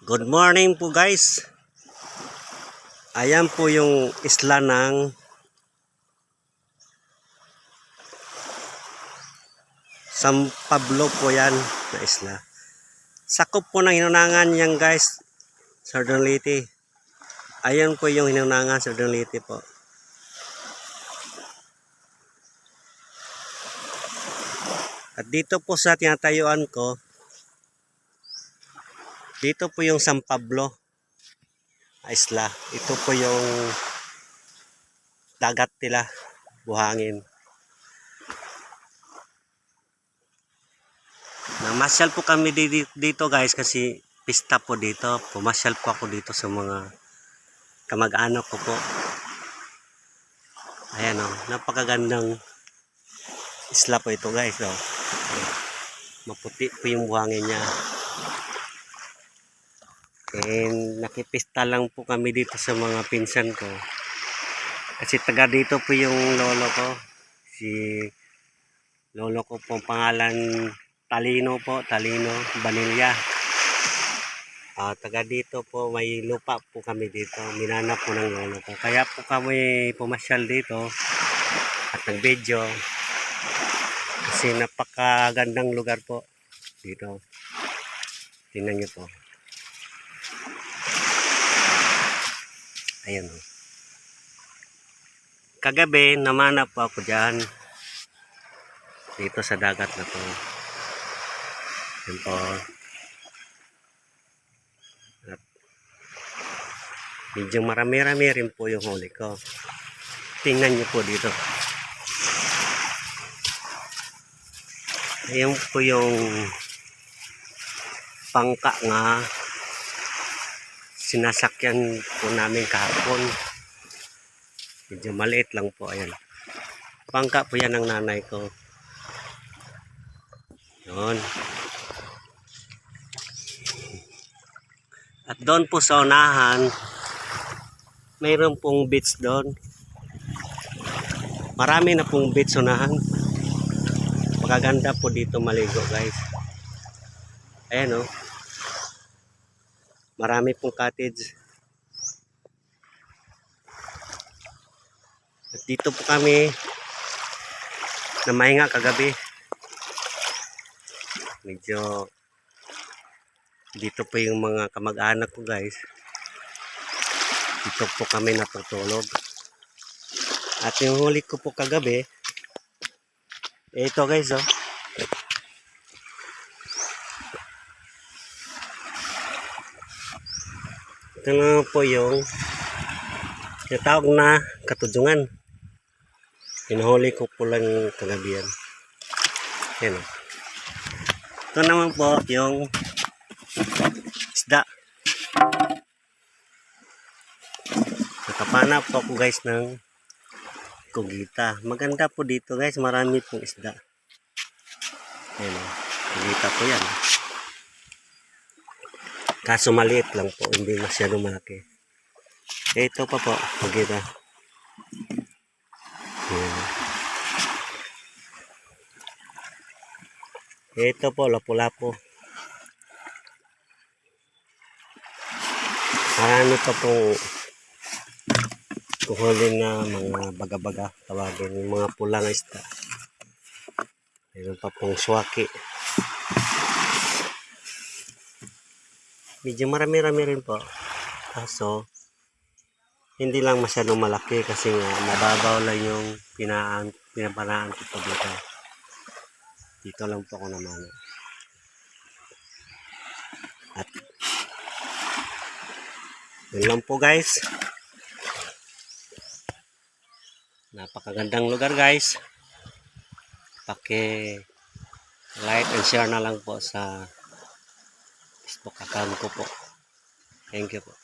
Good morning po guys. Ayan po yung isla ng San Pablo po yan na isla. Sakop po ng Hinunangan yan guys. Southern Leyte. Ayan po yung Hinunangan Southern Leyte po. At dito po sa tinatayuan ko, dito po yung San Pablo isla. Ito po yung dagat nila, buhangin. Namasyal po kami dito guys kasi pista po dito. Pumasyal po ako dito sa mga kamag-anak ko po. Ayan o, napakagandang isla po ito guys o. Maputi po yung buhangin niya. And nakipista lang po kami dito sa mga pinsan ko. Kasi taga dito po yung lolo ko. Si lolo ko po pangalan Talino po, Talino Banilla. Taga dito po, may lupa po kami dito. Minana po ng lolo ko. Kaya po kami pumasyal dito at nag-video. Kasi napakagandang lugar po dito. Tingnan nyo po. Ayan o. Kagabi, namana po ako dyan. Dito sa dagat na to. Ayan po. At medyo marami-rami rin po yung huli ko. Tingnan nyo po dito. Ayan po yung pangka nga sinasakyan po namin kahapon. Medyo maliit lang po. Ayan. Pangka po yan ng nanay ko. Yun. At doon po sa unahan, mayroon pong beach doon. Marami na pong beach unahan. Magaganda po dito maligo guys. Ayan o. Marami pong cottage. At dito po kami namahinga kagabi. Medyo dito po yung mga kamag-anak ko guys. Dito po kami natutulog. At yung huli ko po kagabi, ito guys oh. Ito na po yung tawag na katudungan. Pinahuli ko po lang kagabi yan. Yan oh. Ito naman po yung isda. Nakapana po ako guys ng kugita. Maganda po dito guys. Marami pong isda. Ayan o. Kugita po yan. Kaso maliit lang po. Hindi masyado malaki. Ito pa po. Kugita. Ayan. Ito po. Lapu-lapu. Marami pa pong kuhulin na mga baga-baga tawagin, yung mga pulang isda. Mayroon pa pong swaki. Medyo marami-rami rin po. Kaso hindi lang masyadong malaki kasi nga mababaw lang yung pinapanaan ko po dito. Dito lang po ako naman. At yun lang po guys. Napakagandang lugar guys. Like and share na lang po sa Facebook account ko po. Thank you po.